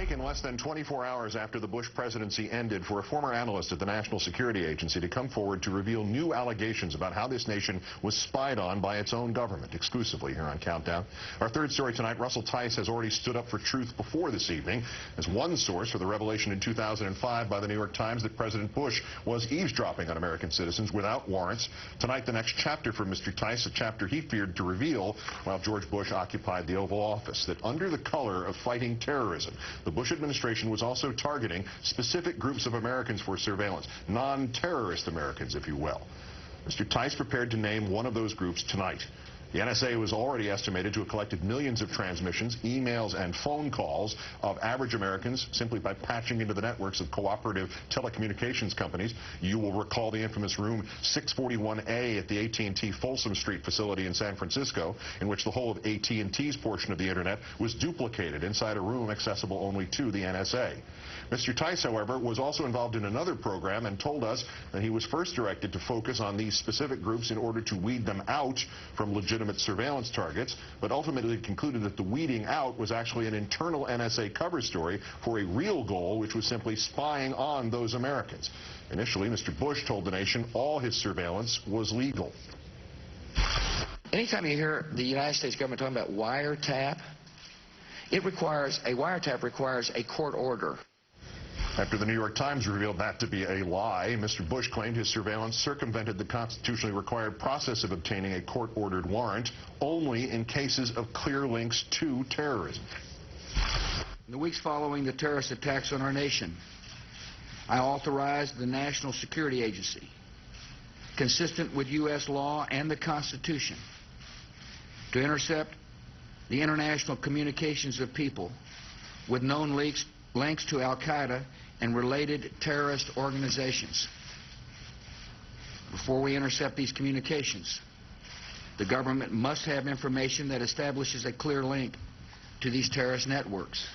taken less than 24 hours after the Bush presidency ended for a former analyst at the National Security Agency to come forward to reveal new allegations about how this nation was spied on by its own government, exclusively here on Countdown. Our third story tonight, Russell Tice has already stood up for truth before this evening as one source for the revelation in 2005 by the New York Times that President Bush was eavesdropping on American citizens without warrants. Tonight, the next chapter for Mr. Tice, a chapter he feared to reveal while George Bush occupied the Oval Office, that under the color of fighting terrorism, the Bush administration was also targeting specific groups of Americans for surveillance, non-terrorist Americans, if you will. Mr. Tice prepared to name one of those groups tonight. The NSA was already estimated to have collected millions of transmissions, emails, and phone calls of average Americans simply by patching into the networks of cooperative telecommunications companies. You will recall the infamous room 641A at the AT&T Folsom Street facility in San Francisco, in which the whole of AT&T's portion of the Internet was duplicated inside a room accessible only to the NSA. Mr. Tice, however, was also involved in another program and told us that he was first directed to focus on these specific groups in order to weed them out from legitimate surveillance targets, but ultimately concluded that the weeding out was actually an internal NSA cover story for a real goal, which was simply spying on those Americans. Initially, Mr. Bush told the nation all his surveillance was legal. Anytime you hear the United States government talking about wiretap, a wiretap requires a court order. After the New York Times revealed that to be a lie, Mr. Bush claimed his surveillance circumvented the constitutionally required process of obtaining a court-ordered warrant only in cases of clear links to terrorism. In the weeks following the terrorist attacks on our nation, I authorized the National Security Agency, consistent with U.S. law and the Constitution, to intercept the international communications of people with known links to Al-Qaeda and related terrorist organizations. Before we intercept these communications, the government must have information that establishes a clear link to these terrorist networks.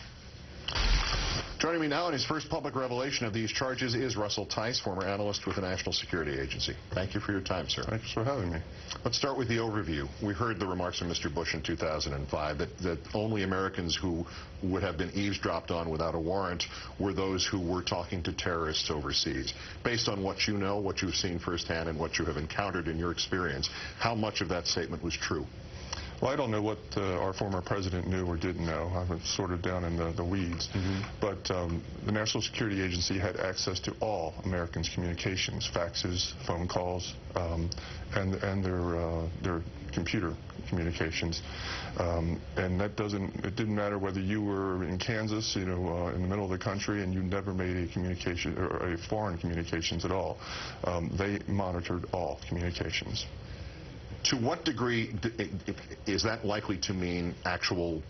Joining me now in his first public revelation of these charges is Russell Tice, former analyst with the National Security Agency. Thank you for your time, sir. Thanks for having me. Let's start with the overview. We heard the remarks from Mr. Bush in 2005 that only Americans who would have been eavesdropped on without a warrant were those who were talking to terrorists overseas. Based on what you know, what you've seen firsthand, and what you have encountered in your experience, how much of that statement was true? Well, I don't know what our former president knew or didn't know. I was sort of down in the weeds. But the National Security Agency had access to all Americans' communications, faxes, phone calls, and their computer communications. And that it didn't matter whether you were in Kansas, in the middle of the country, and you never made a communication or a foreign communications at all. They monitored all communications. To what degree is that likely to mean actual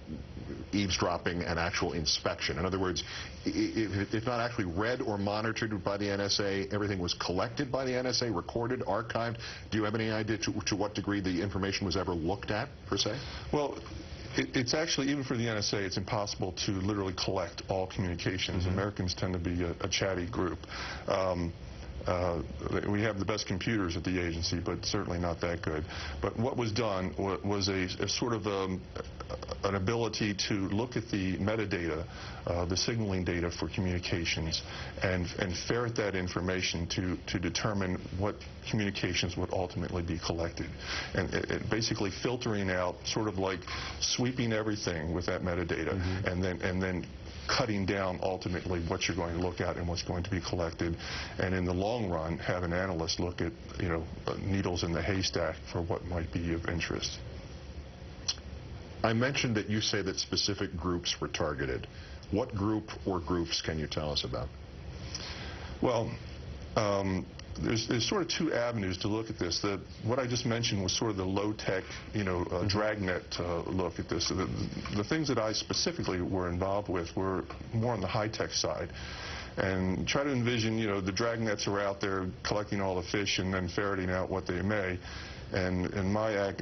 eavesdropping and actual inspection? In other words, if not actually read or monitored by the NSA, everything was collected by the NSA, recorded, archived. Do you have any idea to what degree the information was ever looked at, per se? Well, it's actually, even for the NSA, it's impossible to literally collect all communications. Americans tend to be a chatty group. We have the best computers at the agency, but certainly not that good. But what was done was a sort of an ability to look at the metadata, the signaling data for communications, and ferret that information to determine what communications would ultimately be collected. And basically filtering out, sort of like sweeping everything with that metadata, and then cutting down ultimately what you're going to look at and what's going to be collected, and in the long run have an analyst look at needles in the haystack for what might be of interest. I mentioned that you say that specific groups were targeted. What group or groups can you tell us about? Well, there's sort of two avenues to look at this. What I just mentioned was sort of the low-tech, dragnet look at this. The things that I specifically were involved with were more on the high-tech side. And try to envision, the dragnets are out there collecting all the fish and then ferreting out what they may. And my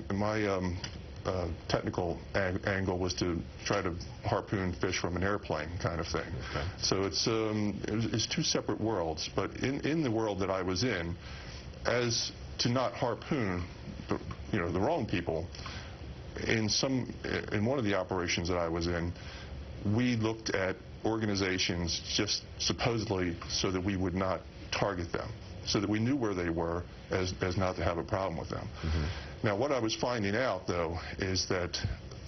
technical angle was to try to harpoon fish from an airplane, kind of thing. Okay. So it's two separate worlds. But in the world that I was in, as to not harpoon the wrong people, in one of the operations that I was in, we looked at organizations just supposedly so that we would not target them, so that we knew where they were as not to have a problem with them. Now, what I was finding out, though, is that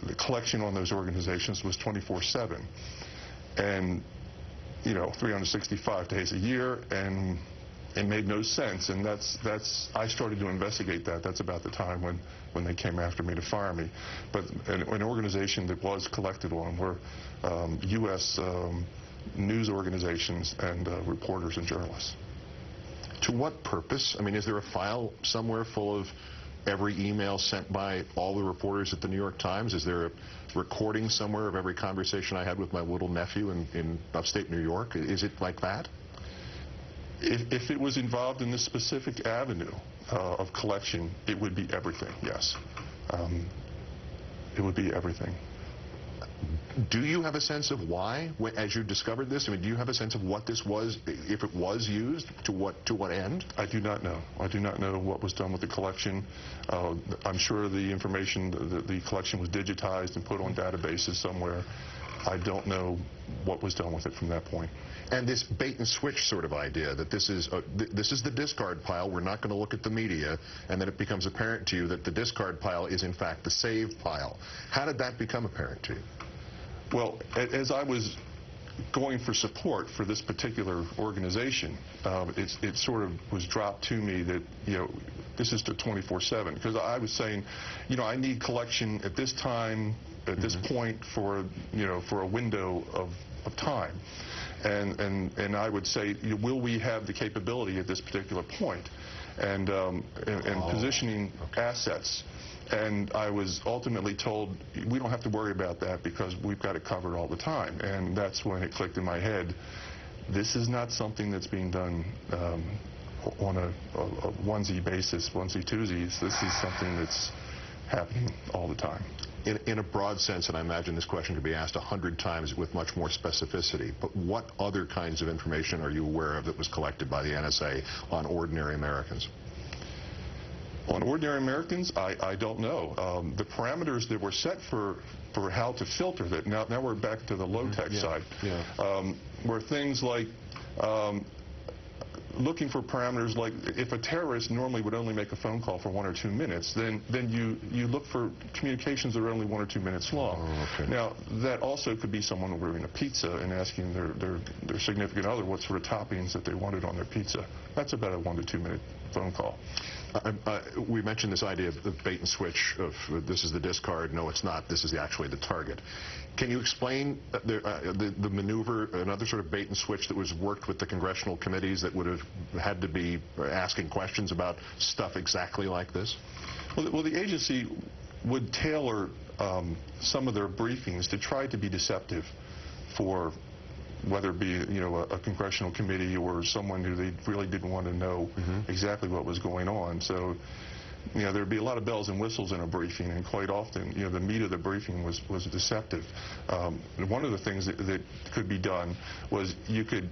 the collection on those organizations was 24/7, and 365 days a year, and it made no sense. And I started to investigate that. That's about the time when they came after me to fire me. But an organization that was collected on were U.S. News organizations and reporters and journalists. To what purpose? I mean, is there a file somewhere full of every email sent by all the reporters at the New York Times? Is there a recording somewhere of every conversation I had with my little nephew in upstate New York? Is it like that? If it was involved in this specific avenue of collection, it would be everything, yes. It would be everything. Do you have a sense of why, as you discovered this? I mean, do you have a sense of what this was, if it was used, to what end? I do not know. I do not know what was done with the collection. I'm sure the information, the collection was digitized and put on databases somewhere. I don't know what was done with it from that point. And this bait and switch sort of idea that this is the discard pile, we're not going to look at the media, and then it becomes apparent to you that the discard pile is in fact the save pile. How did that become apparent to you? Well, as I was going for support for this particular organization, it sort of was dropped to me that, this is to 24/7, because I was saying, I need collection at this time, at this point for a window of time. And I would say, will we have the capability at this particular point, and positioning assets. And I was ultimately told, we don't have to worry about that because we've got it covered all the time. And that's when it clicked in my head, this is not something that's being done on a onesie basis, onesie-twosies. This is something that's happening all the time. In a broad sense, and I imagine this question could be asked 100 times with much more specificity, but what other kinds of information are you aware of that was collected by the NSA on ordinary Americans? On ordinary Americans, I don't know. The parameters that were set for how to filter that, now we're back to the low-tech side, were things like looking for parameters like if a terrorist normally would only make a phone call for 1 or 2 minutes, then you look for communications that are only 1 or 2 minutes long. Oh, okay. Now, that also could be someone ordering a pizza and asking their significant other what sort of toppings that they wanted on their pizza. That's about a 1 to 2 minute phone call. We mentioned this idea of the bait and switch of this is the discard, no it's not, this is actually the target. Can you explain the maneuver, another sort of bait and switch that was worked with the congressional committees that would have had to be asking questions about stuff exactly like this? Well, the agency would tailor some of their briefings to try to be deceptive for whether it be a congressional committee or someone who they really didn't want to know exactly what was going on. So there'd be a lot of bells and whistles in a briefing, and quite often the meat of the briefing was deceptive. One of the things that could be done was you could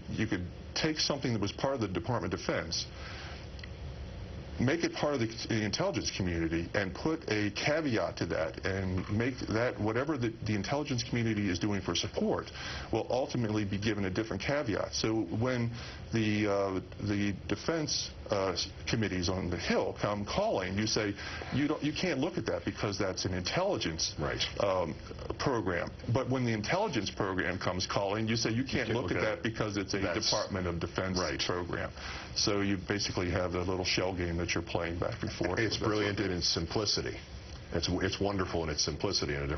take something that was part of the Department of Defense, make it part of the intelligence community, and put a caveat to that, and make that whatever the intelligence community is doing for support will ultimately be given a different caveat. So when the defense committees on the Hill come calling, you say you can't look at that because that's an intelligence program. But when the intelligence program comes calling, you say you can't look at that because it's a Department of Defense program. So you basically have a little shell game that you're playing back and forth. It's brilliant in its simplicity. It's wonderful in its simplicity in a